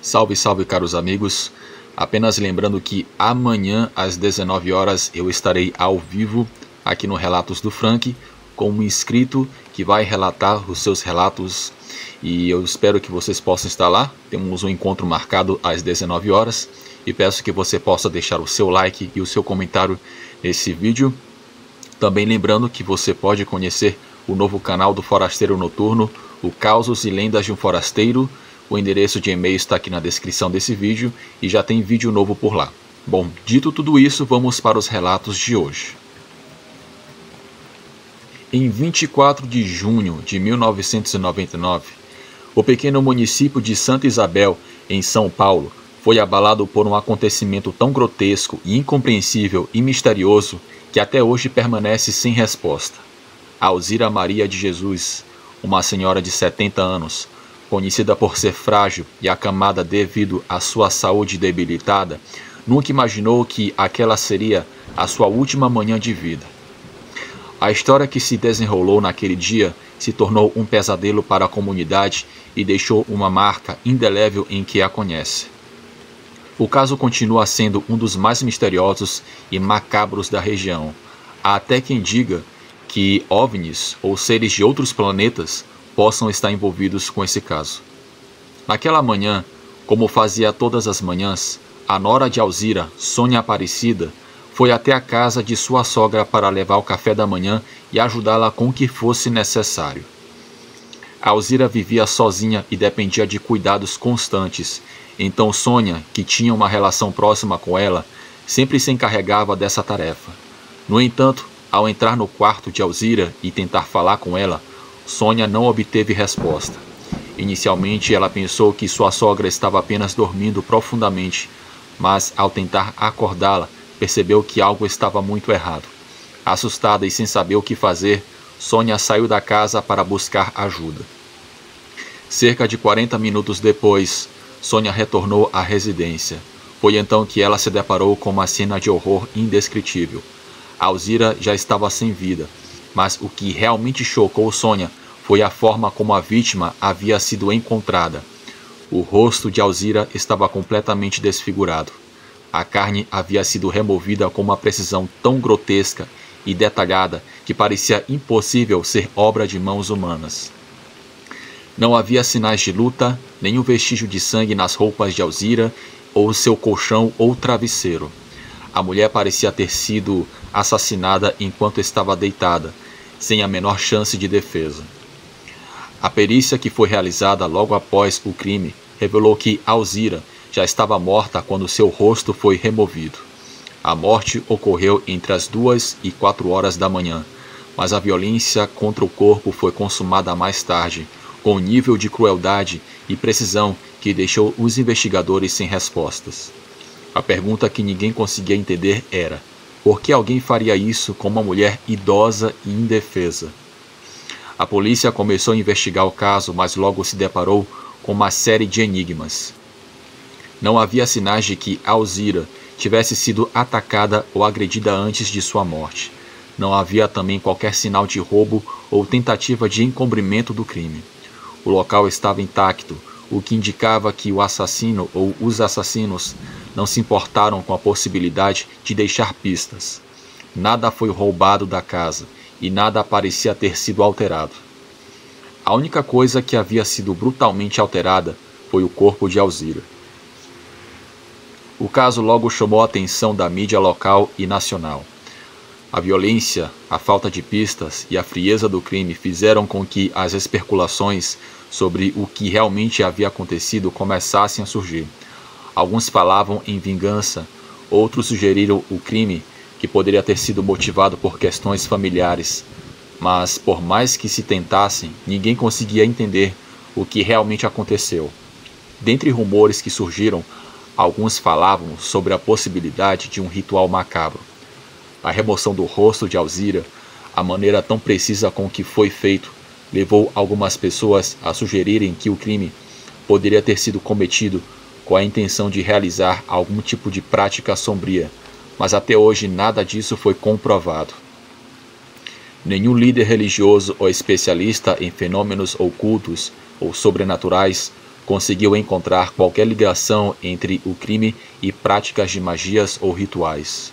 Salve, salve, caros amigos. Apenas lembrando que amanhã às 19 horas eu estarei ao vivo aqui no Relatos do Frank com um inscrito que vai relatar os seus relatos e eu espero que vocês possam estar lá. Temos um encontro marcado às 19 horas e peço que você possa deixar o seu like e o seu comentário nesse vídeo. Também lembrando que você pode conhecer o novo canal do Forasteiro Noturno, o Causos e Lendas de um Forasteiro. O endereço de e-mail está aqui na descrição desse vídeo e já tem vídeo novo por lá. Bom, dito tudo isso, vamos para os relatos de hoje. Em 24 de junho de 1999, o pequeno município de Santa Isabel, em São Paulo, foi abalado por um acontecimento tão grotesco e incompreensível e misterioso que até hoje permanece sem resposta. Alzira Maria de Jesus, uma senhora de 70 anos, conhecida por ser frágil e acamada devido à sua saúde debilitada, nunca imaginou que aquela seria a sua última manhã de vida. A história que se desenrolou naquele dia se tornou um pesadelo para a comunidade e deixou uma marca indelével em quem a conhece. O caso continua sendo um dos mais misteriosos e macabros da região. Há até quem diga que OVNIs ou seres de outros planetas possam estar envolvidos com esse caso. Naquela manhã, como fazia todas as manhãs, a nora de Alzira, Sônia Aparecida, foi até a casa de sua sogra para levar o café da manhã e ajudá-la com o que fosse necessário. Alzira vivia sozinha e dependia de cuidados constantes, então Sônia, que tinha uma relação próxima com ela, sempre se encarregava dessa tarefa. No entanto, ao entrar no quarto de Alzira e tentar falar com ela, Sônia não obteve resposta. Inicialmente, ela pensou que sua sogra estava apenas dormindo profundamente, mas ao tentar acordá-la, percebeu que algo estava muito errado. Assustada e sem saber o que fazer, Sônia saiu da casa para buscar ajuda. Cerca de 40 minutos depois, Sônia retornou à residência. Foi então que ela se deparou com uma cena de horror indescritível. Alzira já estava sem vida, mas o que realmente chocou Sônia foi a forma como a vítima havia sido encontrada. O rosto de Alzira estava completamente desfigurado. A carne havia sido removida com uma precisão tão grotesca e detalhada que parecia impossível ser obra de mãos humanas. Não havia sinais de luta, nenhum vestígio de sangue nas roupas de Alzira, ou seu colchão ou travesseiro. A mulher parecia ter sido assassinada enquanto estava deitada, sem a menor chance de defesa. A perícia que foi realizada logo após o crime revelou que Alzira já estava morta quando seu rosto foi removido. A morte ocorreu entre as 2 e 4 horas da manhã, mas a violência contra o corpo foi consumada mais tarde, com um nível de crueldade e precisão que deixou os investigadores sem respostas. A pergunta que ninguém conseguia entender era: por que alguém faria isso com uma mulher idosa e indefesa? A polícia começou a investigar o caso, mas logo se deparou com uma série de enigmas. Não havia sinais de que Alzira tivesse sido atacada ou agredida antes de sua morte. Não havia também qualquer sinal de roubo ou tentativa de encobrimento do crime. O local estava intacto, o que indicava que o assassino ou os assassinos não se importaram com a possibilidade de deixar pistas. Nada foi roubado da casa e nada parecia ter sido alterado. A única coisa que havia sido brutalmente alterada foi o corpo de Alzira. O caso logo chamou a atenção da mídia local e nacional. A violência, a falta de pistas e a frieza do crime fizeram com que as especulações sobre o que realmente havia acontecido começassem a surgir. Alguns falavam em vingança, outros sugeriram o crime que poderia ter sido motivado por questões familiares. Mas, por mais que se tentassem, ninguém conseguia entender o que realmente aconteceu. Dentre rumores que surgiram, alguns falavam sobre a possibilidade de um ritual macabro. A remoção do rosto de Alzira, a maneira tão precisa com que foi feito, levou algumas pessoas a sugerirem que o crime poderia ter sido cometido com a intenção de realizar algum tipo de prática sombria, mas até hoje nada disso foi comprovado. Nenhum líder religioso ou especialista em fenômenos ocultos ou sobrenaturais conseguiu encontrar qualquer ligação entre o crime e práticas de magias ou rituais.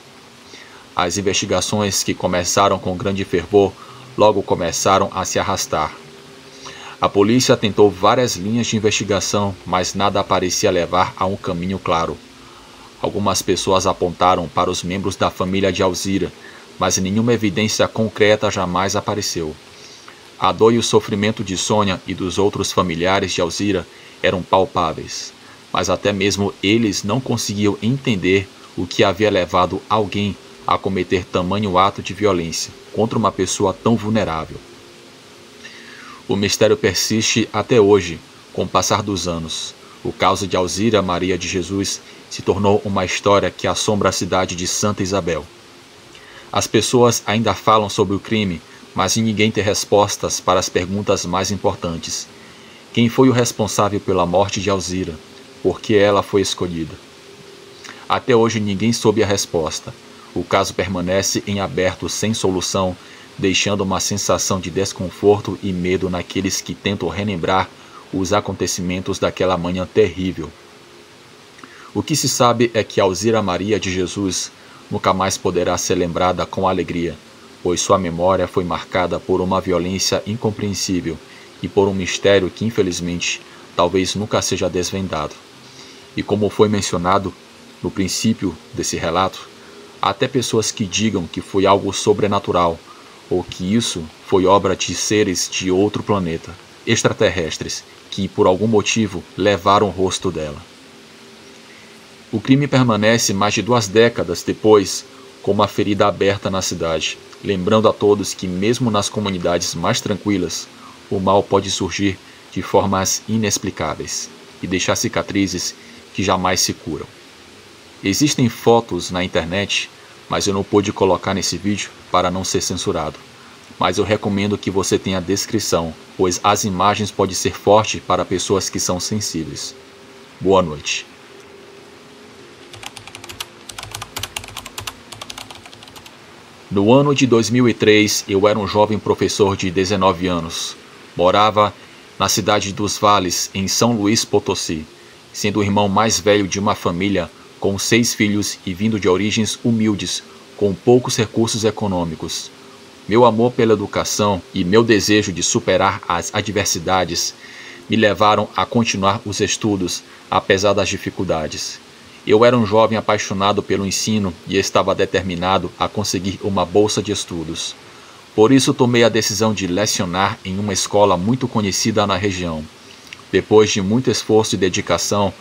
As investigações, que começaram com grande fervor, logo começaram a se arrastar. A polícia tentou várias linhas de investigação, mas nada parecia levar a um caminho claro. Algumas pessoas apontaram para os membros da família de Alzira, mas nenhuma evidência concreta jamais apareceu. A dor e o sofrimento de Sônia e dos outros familiares de Alzira eram palpáveis, mas até mesmo eles não conseguiam entender o que havia levado alguém a cometer tamanho ato de violência contra uma pessoa tão vulnerável. O mistério persiste até hoje, com o passar dos anos. O caso de Alzira Maria de Jesus se tornou uma história que assombra a cidade de Santa Isabel. As pessoas ainda falam sobre o crime, mas ninguém tem respostas para as perguntas mais importantes. Quem foi o responsável pela morte de Alzira? Por que ela foi escolhida? Até hoje ninguém soube a resposta. O caso permanece em aberto sem solução, deixando uma sensação de desconforto e medo naqueles que tentam relembrar os acontecimentos daquela manhã terrível. O que se sabe é que Alzira Maria de Jesus nunca mais poderá ser lembrada com alegria, pois sua memória foi marcada por uma violência incompreensível e por um mistério que, infelizmente, talvez nunca seja desvendado. E como foi mencionado no princípio desse relato, há até pessoas que digam que foi algo sobrenatural, ou que isso foi obra de seres de outro planeta, extraterrestres, que por algum motivo levaram o rosto dela. O crime permanece mais de 2 décadas depois como uma ferida aberta na cidade, lembrando a todos que mesmo nas comunidades mais tranquilas, o mal pode surgir de formas inexplicáveis e deixar cicatrizes que jamais se curam. Existem fotos na internet, mas eu não pude colocar nesse vídeo para não ser censurado. Mas eu recomendo que você tenha a descrição, pois as imagens podem ser fortes para pessoas que são sensíveis. Boa noite. No ano de 2003, eu era um jovem professor de 19 anos. Morava na cidade dos Vales, em São Luís Potosí, sendo o irmão mais velho de uma família com 6 filhos e vindo de origens humildes, com poucos recursos econômicos. Meu amor pela educação e meu desejo de superar as adversidades me levaram a continuar os estudos, apesar das dificuldades. Eu era um jovem apaixonado pelo ensino e estava determinado a conseguir uma bolsa de estudos. Por isso tomei a decisão de lecionar em uma escola muito conhecida na região. Depois de muito esforço e dedicação,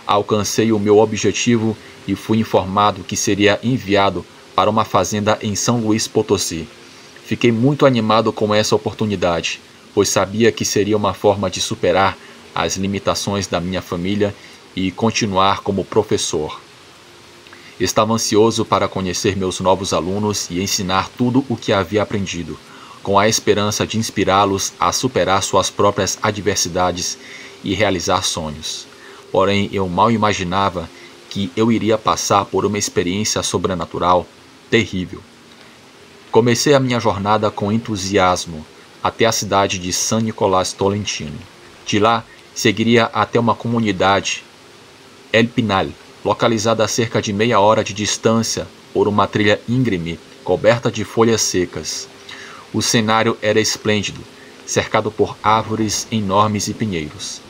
alcancei o meu objetivo e fui informado que seria enviado para uma fazenda em São Luís Potosí. Fiquei muito animado com essa oportunidade, pois sabia que seria uma forma de superar as limitações da minha família e continuar como professor. Estava ansioso para conhecer meus novos alunos e ensinar tudo o que havia aprendido, com a esperança de inspirá-los a superar suas próprias adversidades e realizar sonhos. Porém, eu mal imaginava que eu iria passar por uma experiência sobrenatural terrível. Comecei a minha jornada com entusiasmo até a cidade de San Nicolás Tolentino. De lá, seguiria até uma comunidade, El Pinal, localizada a cerca de meia hora de distância por uma trilha íngreme coberta de folhas secas. O cenário era esplêndido, cercado por árvores enormes e pinheiros.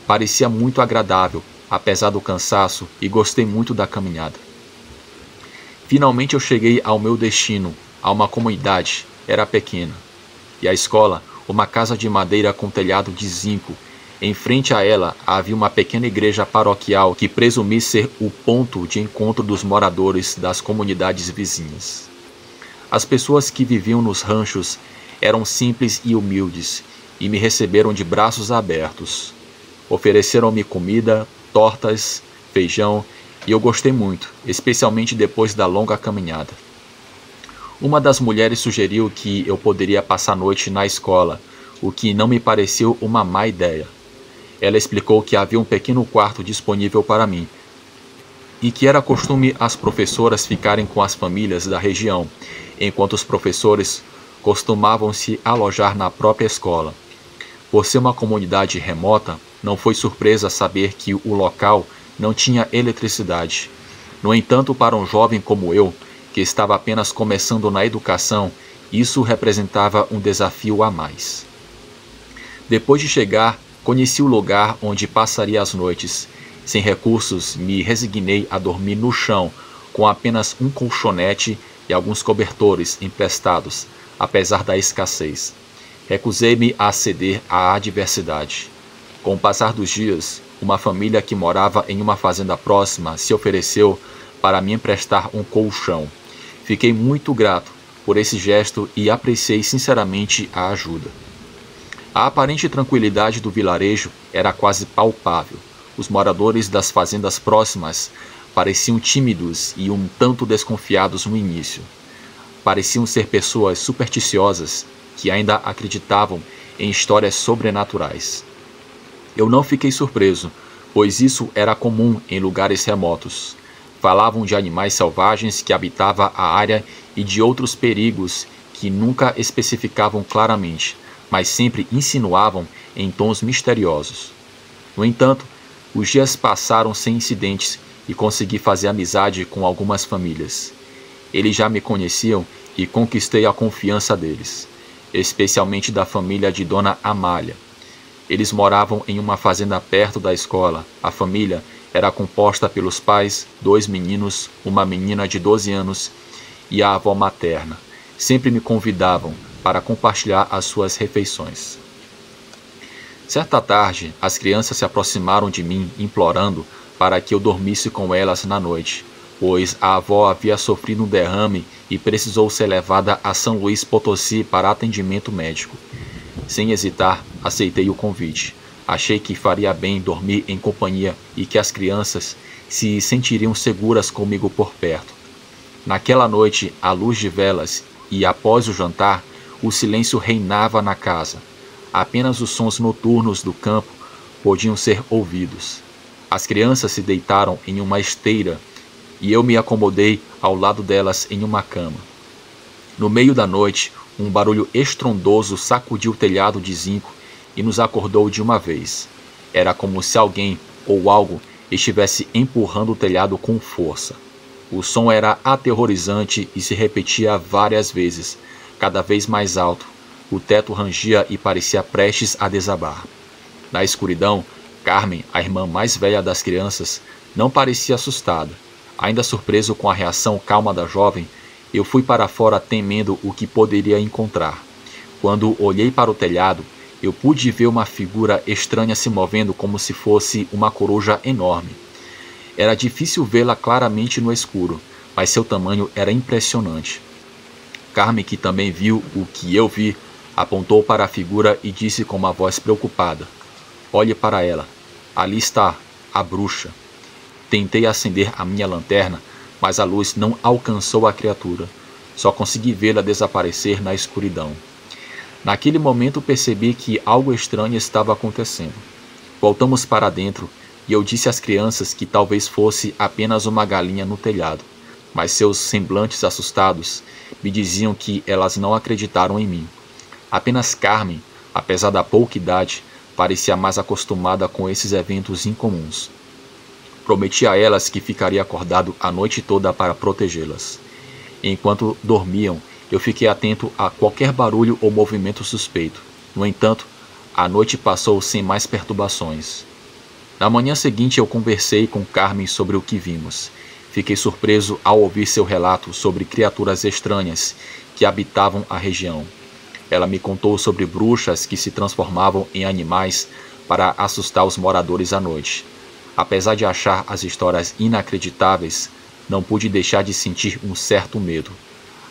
Parecia muito agradável, apesar do cansaço, e gostei muito da caminhada. Finalmente eu cheguei ao meu destino, a uma comunidade. Era pequena. E a escola, uma casa de madeira com telhado de zinco. Em frente a ela havia uma pequena igreja paroquial que presumi ser o ponto de encontro dos moradores das comunidades vizinhas. As pessoas que viviam nos ranchos eram simples e humildes e me receberam de braços abertos. Ofereceram-me comida, tortas, feijão e eu gostei muito, especialmente depois da longa caminhada. Uma das mulheres sugeriu que eu poderia passar a noite na escola, o que não me pareceu uma má ideia. Ela explicou que havia um pequeno quarto disponível para mim e que era costume as professoras ficarem com as famílias da região, enquanto os professores costumavam se alojar na própria escola. Por ser uma comunidade remota, não foi surpresa saber que o local não tinha eletricidade. No entanto, para um jovem como eu, que estava apenas começando na educação, isso representava um desafio a mais. Depois de chegar, conheci o lugar onde passaria as noites. Sem recursos, me resignei a dormir no chão, com apenas um colchonete e alguns cobertores emprestados, apesar da escassez. Recusei-me a ceder à adversidade. Com o passar dos dias, uma família que morava em uma fazenda próxima se ofereceu para me emprestar um colchão. Fiquei muito grato por esse gesto e apreciei sinceramente a ajuda. A aparente tranquilidade do vilarejo era quase palpável. Os moradores das fazendas próximas pareciam tímidos e um tanto desconfiados no início. Pareciam ser pessoas supersticiosas que ainda acreditavam em histórias sobrenaturais. Eu não fiquei surpreso, pois isso era comum em lugares remotos. Falavam de animais selvagens que habitavam a área e de outros perigos que nunca especificavam claramente, mas sempre insinuavam em tons misteriosos. No entanto, os dias passaram sem incidentes e consegui fazer amizade com algumas famílias. Eles já me conheciam e conquistei a confiança deles, especialmente da família de Dona Amália. Eles moravam em uma fazenda perto da escola. A família era composta pelos pais, 2 meninos, uma menina de 12 anos e a avó materna. Sempre me convidavam para compartilhar as suas refeições. Certa tarde, as crianças se aproximaram de mim, implorando para que eu dormisse com elas na noite, pois a avó havia sofrido um derrame e precisou ser levada a São Luís Potosí para atendimento médico. Sem hesitar, aceitei o convite. Achei que faria bem dormir em companhia e que as crianças se sentiriam seguras comigo por perto. Naquela noite, à luz de velas e após o jantar, o silêncio reinava na casa. Apenas os sons noturnos do campo podiam ser ouvidos. As crianças se deitaram em uma esteira e eu me acomodei ao lado delas em uma cama. No meio da noite, um barulho estrondoso sacudiu o telhado de zinco e nos acordou de uma vez. Era como se alguém ou algo estivesse empurrando o telhado com força. O som era aterrorizante e se repetia várias vezes, cada vez mais alto. O teto rangia e parecia prestes a desabar. Na escuridão, Carmen, a irmã mais velha das crianças, não parecia assustada. Ainda surpreso com a reação calma da jovem, eu fui para fora temendo o que poderia encontrar. Quando olhei para o telhado, eu pude ver uma figura estranha se movendo como se fosse uma coruja enorme. Era difícil vê-la claramente no escuro, mas seu tamanho era impressionante. Carmen, que também viu o que eu vi, apontou para a figura e disse com uma voz preocupada: "Olhe para ela. Ali está, a bruxa." Tentei acender a minha lanterna, mas a luz não alcançou a criatura. Só consegui vê-la desaparecer na escuridão. Naquele momento percebi que algo estranho estava acontecendo. Voltamos para dentro e eu disse às crianças que talvez fosse apenas uma galinha no telhado, mas seus semblantes assustados me diziam que elas não acreditaram em mim. Apenas Carmen, apesar da pouca idade, parecia mais acostumada com esses eventos incomuns. Prometi a elas que ficaria acordado a noite toda para protegê-las. Enquanto dormiam, eu fiquei atento a qualquer barulho ou movimento suspeito. No entanto, a noite passou sem mais perturbações. Na manhã seguinte eu conversei com Carmen sobre o que vimos. Fiquei surpreso ao ouvir seu relato sobre criaturas estranhas que habitavam a região. Ela me contou sobre bruxas que se transformavam em animais para assustar os moradores à noite. Apesar de achar as histórias inacreditáveis, não pude deixar de sentir um certo medo.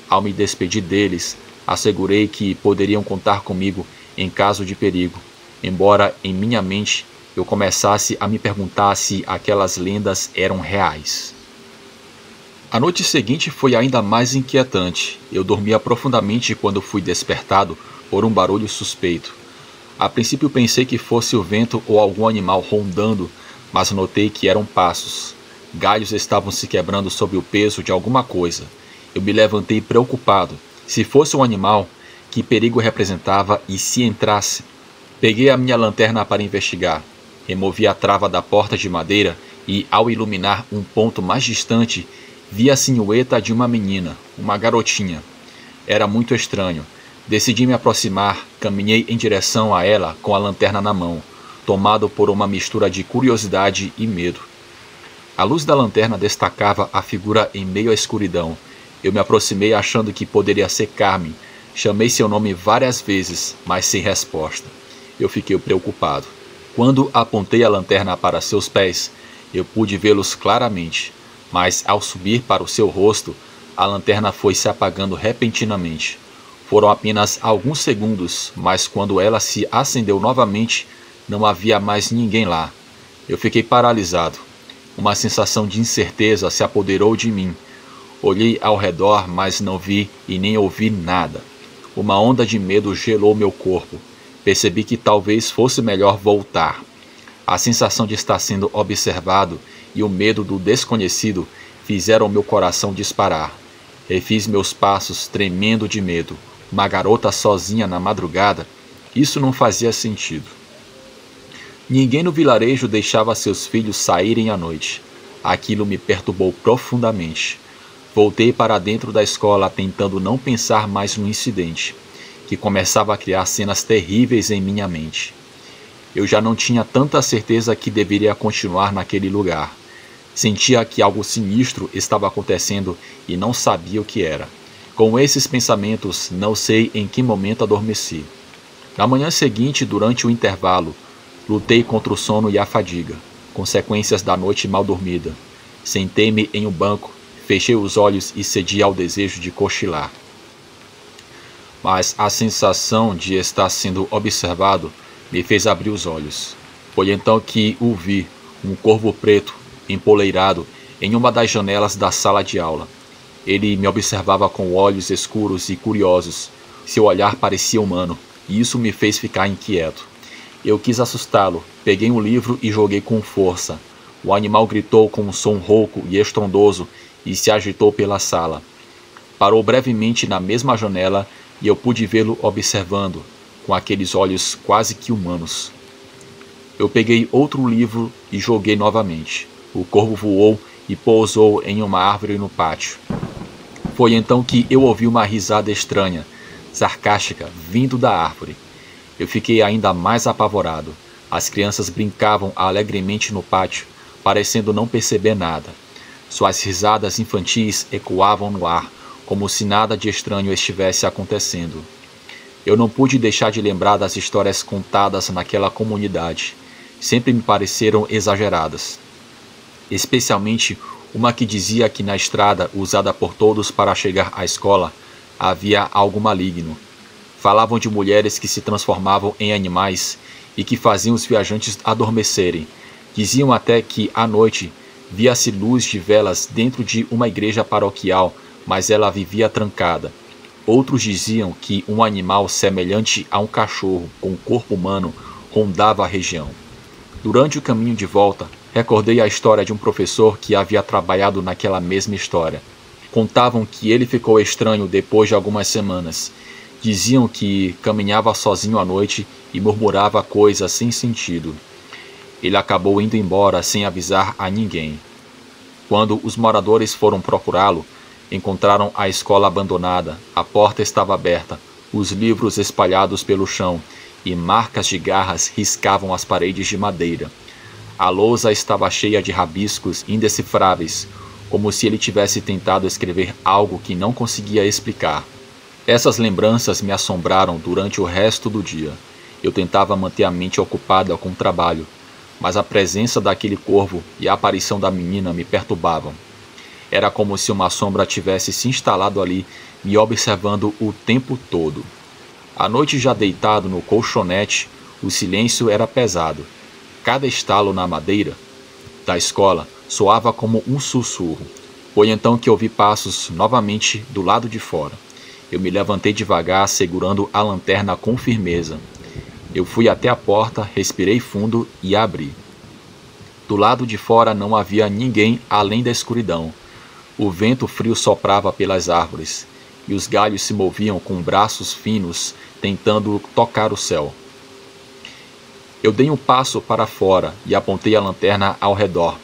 Ao me despedir deles, assegurei que poderiam contar comigo em caso de perigo, embora em minha mente eu começasse a me perguntar se aquelas lendas eram reais. A noite seguinte foi ainda mais inquietante. Eu dormia profundamente quando fui despertado por um barulho suspeito. A princípio pensei que fosse o vento ou algum animal rondando, mas notei que eram passos. Galhos estavam se quebrando sob o peso de alguma coisa. Eu me levantei preocupado. Se fosse um animal, que perigo representava e se entrasse? Peguei a minha lanterna para investigar. Removi a trava da porta de madeira e, ao iluminar um ponto mais distante, vi a silhueta de uma menina, uma garotinha. Era muito estranho. Decidi me aproximar, caminhei em direção a ela com a lanterna na mão, tomado por uma mistura de curiosidade e medo. A luz da lanterna destacava a figura em meio à escuridão. Eu me aproximei achando que poderia ser Carmen. Chamei seu nome várias vezes, mas sem resposta. Eu fiquei preocupado. Quando apontei a lanterna para seus pés, eu pude vê-los claramente, mas ao subir para o seu rosto, a lanterna foi se apagando repentinamente. Foram apenas alguns segundos, mas quando ela se acendeu novamente, não havia mais ninguém lá. Eu fiquei paralisado. Uma sensação de incerteza se apoderou de mim. Olhei ao redor, mas não vi e nem ouvi nada. Uma onda de medo gelou meu corpo. Percebi que talvez fosse melhor voltar. A sensação de estar sendo observado e o medo do desconhecido fizeram meu coração disparar. Refiz meus passos, tremendo de medo. Uma garota sozinha na madrugada? Isso não fazia sentido. Ninguém no vilarejo deixava seus filhos saírem à noite. Aquilo me perturbou profundamente. Voltei para dentro da escola tentando não pensar mais no incidente, que começava a criar cenas terríveis em minha mente. Eu já não tinha tanta certeza que deveria continuar naquele lugar. Sentia que algo sinistro estava acontecendo e não sabia o que era. Com esses pensamentos, não sei em que momento adormeci. Na manhã seguinte, durante o intervalo, lutei contra o sono e a fadiga, consequências da noite mal dormida. Sentei-me em um banco, fechei os olhos e cedi ao desejo de cochilar. Mas a sensação de estar sendo observado me fez abrir os olhos. Foi então que o vi, um corvo preto, empoleirado, em uma das janelas da sala de aula. Ele me observava com olhos escuros e curiosos. Seu olhar parecia humano, e isso me fez ficar inquieto. Eu quis assustá-lo, peguei um livro e joguei com força. O animal gritou com um som rouco e estrondoso e se agitou pela sala. Parou brevemente na mesma janela e eu pude vê-lo observando, com aqueles olhos quase que humanos. Eu peguei outro livro e joguei novamente. O corvo voou e pousou em uma árvore no pátio. Foi então que eu ouvi uma risada estranha, sarcástica, vindo da árvore. Eu fiquei ainda mais apavorado. As crianças brincavam alegremente no pátio, parecendo não perceber nada. Suas risadas infantis ecoavam no ar, como se nada de estranho estivesse acontecendo. Eu não pude deixar de lembrar das histórias contadas naquela comunidade. Sempre me pareceram exageradas. Especialmente uma que dizia que na estrada usada por todos para chegar à escola havia algo maligno. Falavam de mulheres que se transformavam em animais e que faziam os viajantes adormecerem. Diziam até que, à noite, via-se luz de velas dentro de uma igreja paroquial, mas ela vivia trancada. Outros diziam que um animal semelhante a um cachorro com corpo humano rondava a região. Durante o caminho de volta, recordei a história de um professor que havia trabalhado naquela mesma história. Contavam que ele ficou estranho depois de algumas semanas. Diziam que caminhava sozinho à noite e murmurava coisas sem sentido. Ele acabou indo embora sem avisar a ninguém. Quando os moradores foram procurá-lo, encontraram a escola abandonada, a porta estava aberta, os livros espalhados pelo chão e marcas de garras riscavam as paredes de madeira. A lousa estava cheia de rabiscos indecifráveis, como se ele tivesse tentado escrever algo que não conseguia explicar. Essas lembranças me assombraram durante o resto do dia. Eu tentava manter a mente ocupada com o trabalho, mas a presença daquele corvo e a aparição da menina me perturbavam. Era como se uma sombra tivesse se instalado ali, me observando o tempo todo. À noite, já deitado no colchonete, o silêncio era pesado. Cada estalo na madeira da escola soava como um sussurro. Foi então que ouvi passos novamente do lado de fora. Eu me levantei devagar, segurando a lanterna com firmeza. Eu fui até a porta, respirei fundo e abri. Do lado de fora não havia ninguém além da escuridão. O vento frio soprava pelas árvores, e os galhos se moviam com braços finos, tentando tocar o céu. Eu dei um passo para fora e apontei a lanterna ao redor.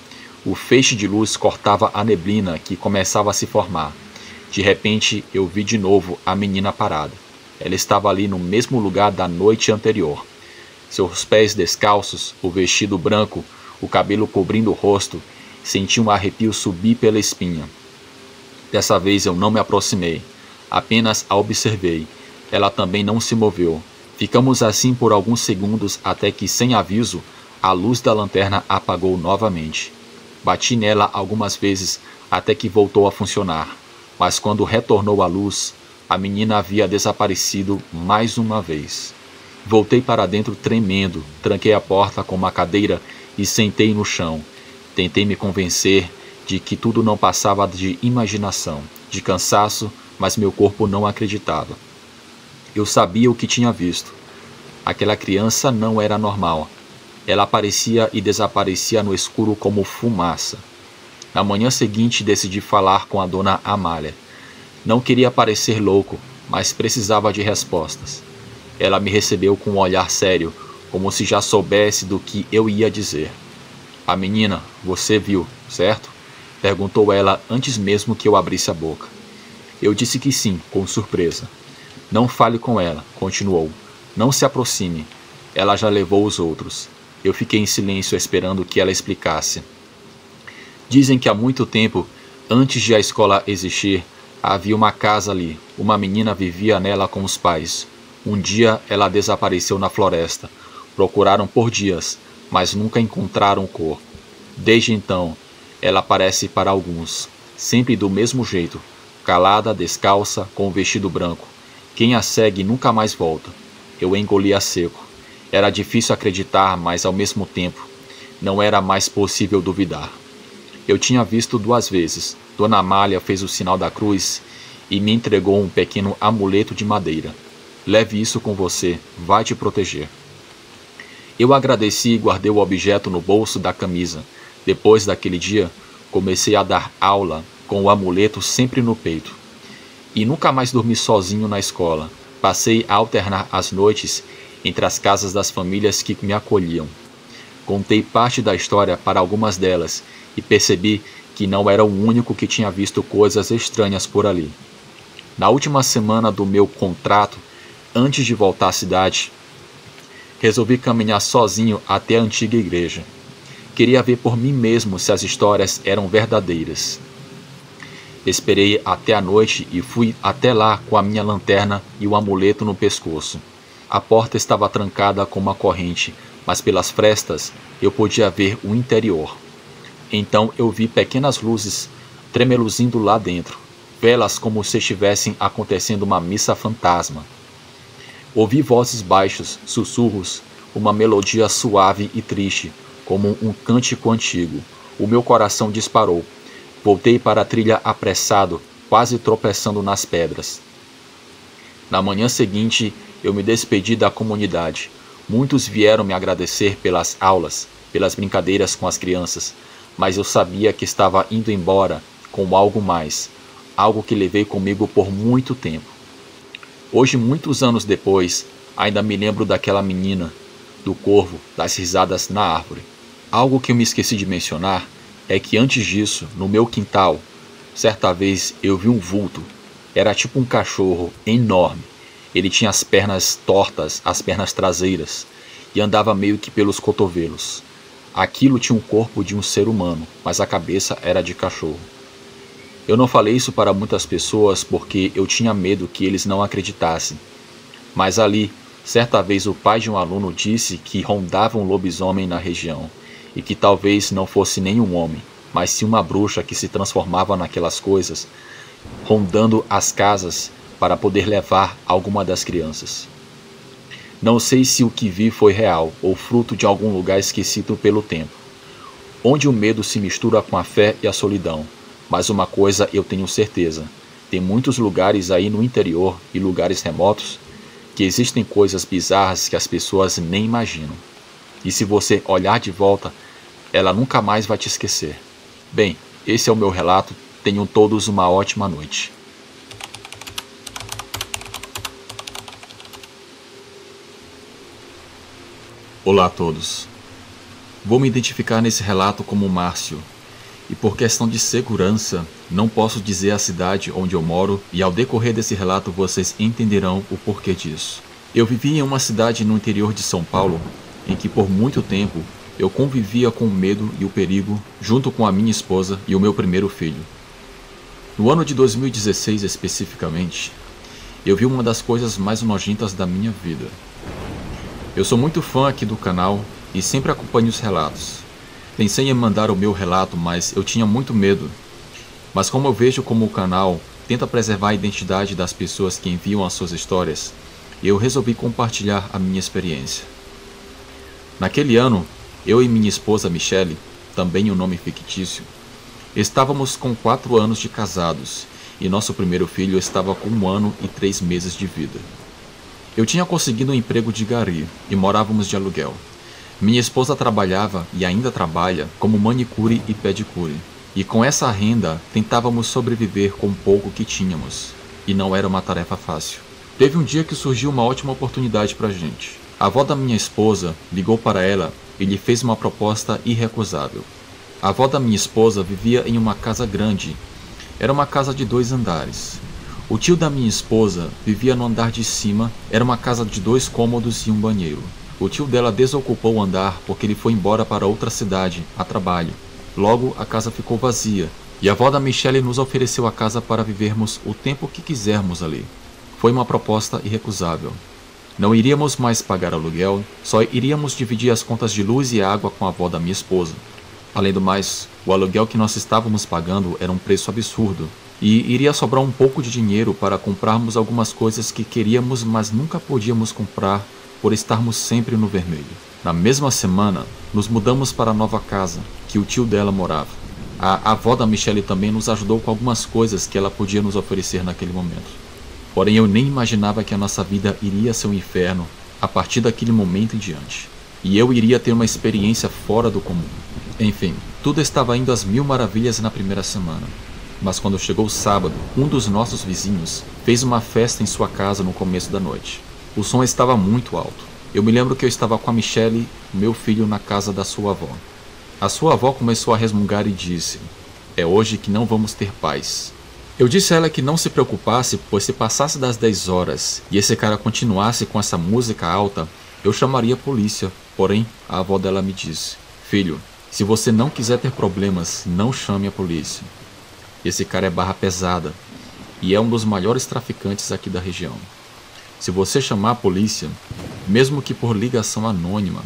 O feixe de luz cortava a neblina que começava a se formar. De repente, eu vi de novo a menina parada. Ela estava ali no mesmo lugar da noite anterior. Seus pés descalços, o vestido branco, o cabelo cobrindo o rosto, senti um arrepio subir pela espinha. Dessa vez eu não me aproximei, apenas a observei. Ela também não se moveu. Ficamos assim por alguns segundos até que, sem aviso, a luz da lanterna apagou novamente. Bati nela algumas vezes até que voltou a funcionar, mas quando retornou a luz, a menina havia desaparecido mais uma vez. Voltei para dentro tremendo, tranquei a porta com uma cadeira e sentei no chão. Tentei me convencer de que tudo não passava de imaginação, de cansaço, mas meu corpo não acreditava. Eu sabia o que tinha visto. Aquela criança não era normal. Ela aparecia e desaparecia no escuro como fumaça. Na manhã seguinte decidi falar com a dona Amália. Não queria parecer louco, mas precisava de respostas. Ela me recebeu com um olhar sério, como se já soubesse do que eu ia dizer. A menina, você viu, certo? Perguntou ela antes mesmo que eu abrisse a boca. Eu disse que sim, com surpresa. Não fale com ela, continuou. Não se aproxime. Ela já levou os outros. Eu fiquei em silêncio esperando que ela explicasse. Dizem que há muito tempo, antes de a escola existir, havia uma casa ali. Uma menina vivia nela com os pais. Um dia ela desapareceu na floresta. Procuraram por dias, mas nunca encontraram o corpo. Desde então, ela aparece para alguns, sempre do mesmo jeito, calada, descalça, com o vestido branco. Quem a segue nunca mais volta. Eu engoli a seco. Era difícil acreditar, mas ao mesmo tempo, não era mais possível duvidar. Eu tinha visto 2 vezes. Dona Amália fez o sinal da cruz e me entregou um pequeno amuleto de madeira. Leve isso com você, vai te proteger. Eu agradeci e guardei o objeto no bolso da camisa. Depois daquele dia, comecei a dar aula com o amuleto sempre no peito. E nunca mais dormi sozinho na escola. Passei a alternar as noites entre as casas das famílias que me acolhiam. Contei parte da história para algumas delas e percebi que não era o único que tinha visto coisas estranhas por ali. Na última semana do meu contrato, antes de voltar à cidade, resolvi caminhar sozinho até a antiga igreja. Queria ver por mim mesmo se as histórias eram verdadeiras. Esperei até a noite e fui até lá com a minha lanterna e o amuleto no pescoço. A porta estava trancada com uma corrente, mas pelas frestas eu podia ver o interior. Então eu vi pequenas luzes tremeluzindo lá dentro, velas como se estivessem acontecendo uma missa fantasma. Ouvi vozes baixas, sussurros, uma melodia suave e triste, como um cântico antigo. O meu coração disparou. Voltei para a trilha apressado, quase tropeçando nas pedras. Na manhã seguinte, eu me despedi da comunidade. Muitos vieram me agradecer pelas aulas, pelas brincadeiras com as crianças, mas eu sabia que estava indo embora com algo mais, algo que levei comigo por muito tempo. Hoje, muitos anos depois, ainda me lembro daquela menina, do corvo, das risadas na árvore. Algo que eu me esqueci de mencionar é que antes disso, no meu quintal, certa vez eu vi um vulto. Era tipo um cachorro enorme. Ele tinha as pernas tortas, as pernas traseiras, e andava meio que pelos cotovelos. Aquilo tinha um corpo de um ser humano, mas a cabeça era de cachorro. Eu não falei isso para muitas pessoas porque eu tinha medo que eles não acreditassem. Mas ali, certa vez o pai de um aluno disse que rondava um lobisomem na região, e que talvez não fosse nenhum homem, mas sim uma bruxa que se transformava naquelas coisas, rondando as casas para poder levar alguma das crianças. Não sei se o que vi foi real ou fruto de algum lugar esquecido pelo tempo, onde o medo se mistura com a fé e a solidão. Mas uma coisa eu tenho certeza, tem muitos lugares aí no interior e lugares remotos que existem coisas bizarras que as pessoas nem imaginam. E se você olhar de volta, ela nunca mais vai te esquecer. Bem, esse é o meu relato. Tenham todos uma ótima noite. Olá a todos. Vou me identificar nesse relato como Márcio, e por questão de segurança, não posso dizer a cidade onde eu moro, e ao decorrer desse relato vocês entenderão o porquê disso. Eu vivia em uma cidade no interior de São Paulo, em que por muito tempo eu convivia com o medo e o perigo, junto com a minha esposa e o meu primeiro filho. No ano de 2016 especificamente, eu vi uma das coisas mais nojentas da minha vida. Eu sou muito fã aqui do canal e sempre acompanho os relatos. Pensei em mandar o meu relato, mas eu tinha muito medo. Mas como eu vejo como o canal tenta preservar a identidade das pessoas que enviam as suas histórias, eu resolvi compartilhar a minha experiência. Naquele ano, eu e minha esposa Michele, também um nome fictício, estávamos com 4 anos de casados e nosso primeiro filho estava com 1 ano e 3 meses de vida. Eu tinha conseguido um emprego de gari e morávamos de aluguel. Minha esposa trabalhava e ainda trabalha como manicure e pedicure. E com essa renda, tentávamos sobreviver com o pouco que tínhamos. E não era uma tarefa fácil. Teve um dia que surgiu uma ótima oportunidade pra gente. A avó da minha esposa ligou para ela e lhe fez uma proposta irrecusável. A avó da minha esposa vivia em uma casa grande. Era uma casa de 2 andares. O tio da minha esposa vivia no andar de cima. Era uma casa de 2 cômodos e um banheiro. O tio dela desocupou o andar porque ele foi embora para outra cidade, a trabalho. Logo, a casa ficou vazia, e a avó da Michele nos ofereceu a casa para vivermos o tempo que quisermos ali. Foi uma proposta irrecusável. Não iríamos mais pagar aluguel, só iríamos dividir as contas de luz e água com a avó da minha esposa. Além do mais, o aluguel que nós estávamos pagando era um preço absurdo, e iria sobrar um pouco de dinheiro para comprarmos algumas coisas que queríamos, mas nunca podíamos comprar por estarmos sempre no vermelho. Na mesma semana, nos mudamos para a nova casa, que o tio dela morava. A avó da Michele também nos ajudou com algumas coisas que ela podia nos oferecer naquele momento. Porém, eu nem imaginava que a nossa vida iria ser um inferno a partir daquele momento em diante. E eu iria ter uma experiência fora do comum. Enfim, tudo estava indo às mil maravilhas na primeira semana. Mas quando chegou o sábado, um dos nossos vizinhos fez uma festa em sua casa no começo da noite. O som estava muito alto. Eu me lembro que eu estava com a Michele, meu filho, na casa da sua avó. A sua avó começou a resmungar e disse: "É hoje que não vamos ter paz." Eu disse a ela que não se preocupasse, pois se passasse das 10 horas e esse cara continuasse com essa música alta, eu chamaria a polícia. Porém, a avó dela me disse: "Filho, se você não quiser ter problemas, não chame a polícia. Esse cara é barra pesada e é um dos maiores traficantes aqui da região. Se você chamar a polícia, mesmo que por ligação anônima,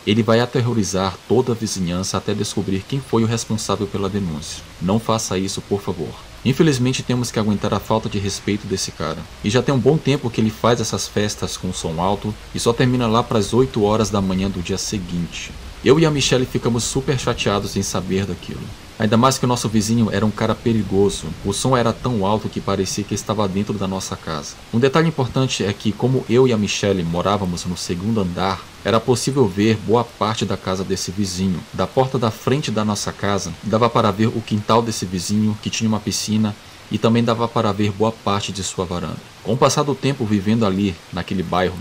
ele vai aterrorizar toda a vizinhança até descobrir quem foi o responsável pela denúncia. Não faça isso, por favor." Infelizmente temos que aguentar a falta de respeito desse cara. E já tem um bom tempo que ele faz essas festas com som alto e só termina lá para as 8 horas da manhã do dia seguinte. Eu e a Michele ficamos super chateados em saber daquilo. Ainda mais que o nosso vizinho era um cara perigoso. O som era tão alto que parecia que estava dentro da nossa casa. Um detalhe importante é que, como eu e a Michele morávamos no 2º andar, era possível ver boa parte da casa desse vizinho. Da porta da frente da nossa casa, dava para ver o quintal desse vizinho, que tinha uma piscina, e também dava para ver boa parte de sua varanda. Com o passar do tempo vivendo ali, naquele bairro,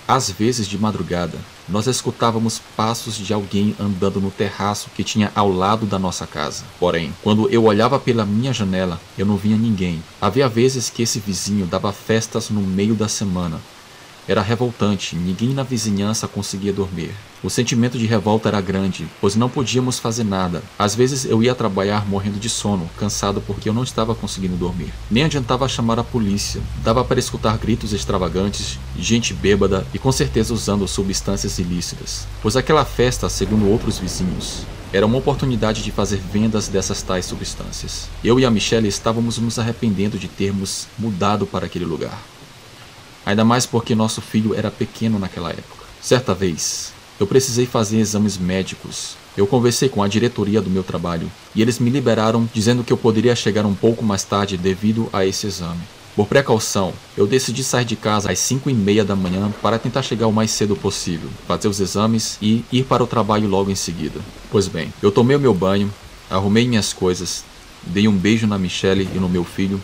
às vezes de madrugada, nós escutávamos passos de alguém andando no terraço que tinha ao lado da nossa casa. Porém, quando eu olhava pela minha janela, eu não via ninguém. Havia vezes que esse vizinho dava festas no meio da semana. Era revoltante, ninguém na vizinhança conseguia dormir. O sentimento de revolta era grande, pois não podíamos fazer nada. Às vezes eu ia trabalhar morrendo de sono, cansado porque eu não estava conseguindo dormir. Nem adiantava chamar a polícia. Dava para escutar gritos extravagantes, gente bêbada e com certeza usando substâncias ilícitas. Pois aquela festa, segundo outros vizinhos, era uma oportunidade de fazer vendas dessas tais substâncias. Eu e a Michele estávamos nos arrependendo de termos mudado para aquele lugar. Ainda mais porque nosso filho era pequeno naquela época. Certa vez, eu precisei fazer exames médicos. Eu conversei com a diretoria do meu trabalho e eles me liberaram dizendo que eu poderia chegar um pouco mais tarde devido a esse exame. Por precaução, eu decidi sair de casa às 5h30 da manhã para tentar chegar o mais cedo possível, fazer os exames e ir para o trabalho logo em seguida. Pois bem, eu tomei o meu banho, arrumei minhas coisas, dei um beijo na Michele e no meu filho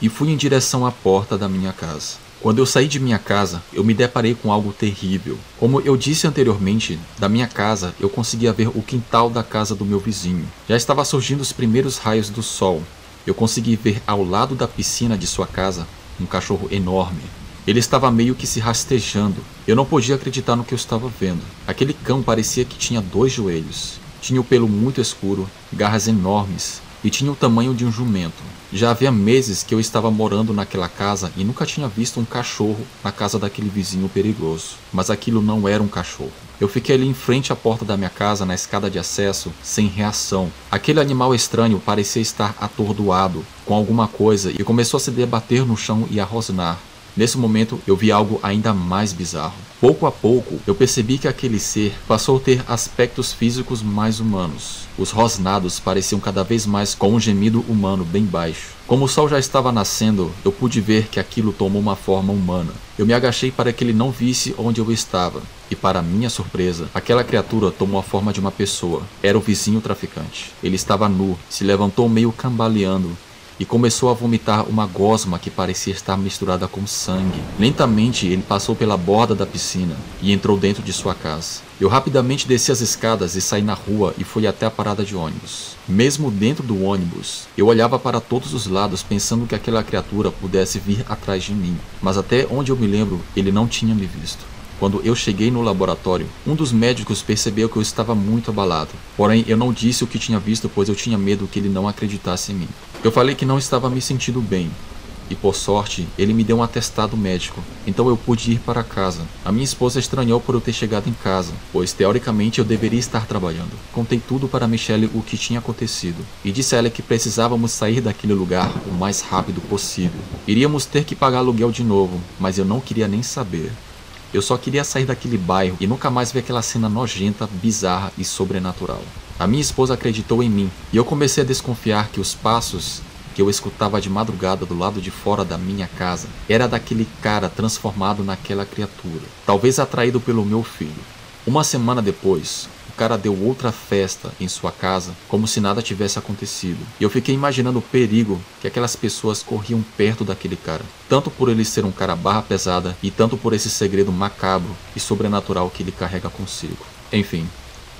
e fui em direção à porta da minha casa. Quando eu saí de minha casa, eu me deparei com algo terrível. Como eu disse anteriormente, da minha casa eu conseguia ver o quintal da casa do meu vizinho. Já estava surgindo os primeiros raios do sol. Eu consegui ver ao lado da piscina de sua casa um cachorro enorme. Ele estava meio que se rastejando. Eu não podia acreditar no que eu estava vendo. Aquele cão parecia que tinha 2 joelhos. Tinha o pelo muito escuro, garras enormes e tinha o tamanho de um jumento. Já havia meses que eu estava morando naquela casa e nunca tinha visto um cachorro na casa daquele vizinho perigoso. Mas aquilo não era um cachorro. Eu fiquei ali em frente à porta da minha casa, na escada de acesso, sem reação. Aquele animal estranho parecia estar atordoado com alguma coisa e começou a se debater no chão e a rosnar. Nesse momento, eu vi algo ainda mais bizarro. Pouco a pouco, eu percebi que aquele ser passou a ter aspectos físicos mais humanos. Os rosnados pareciam cada vez mais com um gemido humano bem baixo. Como o sol já estava nascendo, eu pude ver que aquilo tomou uma forma humana. Eu me agachei para que ele não visse onde eu estava. E para minha surpresa, aquela criatura tomou a forma de uma pessoa. Era o vizinho traficante. Ele estava nu, se levantou meio cambaleando e começou a vomitar uma gosma que parecia estar misturada com sangue. Lentamente ele passou pela borda da piscina e entrou dentro de sua casa. Eu rapidamente desci as escadas e saí na rua e fui até a parada de ônibus. Mesmo dentro do ônibus, eu olhava para todos os lados pensando que aquela criatura pudesse vir atrás de mim. Mas até onde eu me lembro, ele não tinha me visto. Quando eu cheguei no laboratório, um dos médicos percebeu que eu estava muito abalado. Porém, eu não disse o que tinha visto, pois eu tinha medo que ele não acreditasse em mim. Eu falei que não estava me sentindo bem. E por sorte, ele me deu um atestado médico, então eu pude ir para casa. A minha esposa estranhou por eu ter chegado em casa, pois teoricamente eu deveria estar trabalhando. Contei tudo para Michelle o que tinha acontecido, e disse a ela que precisávamos sair daquele lugar o mais rápido possível. Iríamos ter que pagar aluguel de novo, mas eu não queria nem saber. Eu só queria sair daquele bairro e nunca mais ver aquela cena nojenta, bizarra e sobrenatural. A minha esposa acreditou em mim, e eu comecei a desconfiar que os passos que eu escutava de madrugada do lado de fora da minha casa era daquele cara transformado naquela criatura, talvez atraído pelo meu filho. Uma semana depois, o cara deu outra festa em sua casa, como se nada tivesse acontecido. E eu fiquei imaginando o perigo que aquelas pessoas corriam perto daquele cara, tanto por ele ser um cara barra pesada e tanto por esse segredo macabro e sobrenatural que ele carrega consigo. Enfim.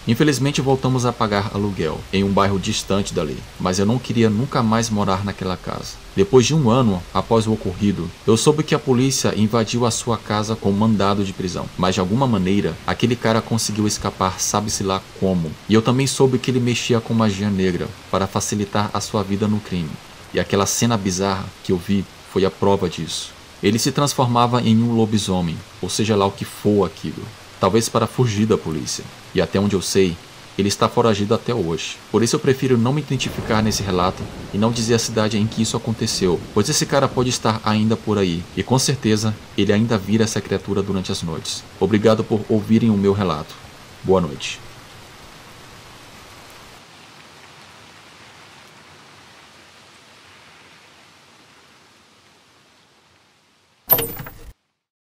Infelizmente voltamos a pagar aluguel em um bairro distante dali, mas eu não queria nunca mais morar naquela casa. Depois de 1 ano após o ocorrido, eu soube que a polícia invadiu a sua casa com mandado de prisão, mas de alguma maneira aquele cara conseguiu escapar, sabe-se lá como. E eu também soube que ele mexia com magia negra para facilitar a sua vida no crime. E aquela cena bizarra que eu vi foi a prova disso. Ele se transformava em um lobisomem, ou seja lá o que for aquilo. Talvez para fugir da polícia. E até onde eu sei, ele está foragido até hoje. Por isso eu prefiro não me identificar nesse relato e não dizer a cidade em que isso aconteceu, pois esse cara pode estar ainda por aí, e com certeza ele ainda vira essa criatura durante as noites. Obrigado por ouvirem o meu relato. Boa noite.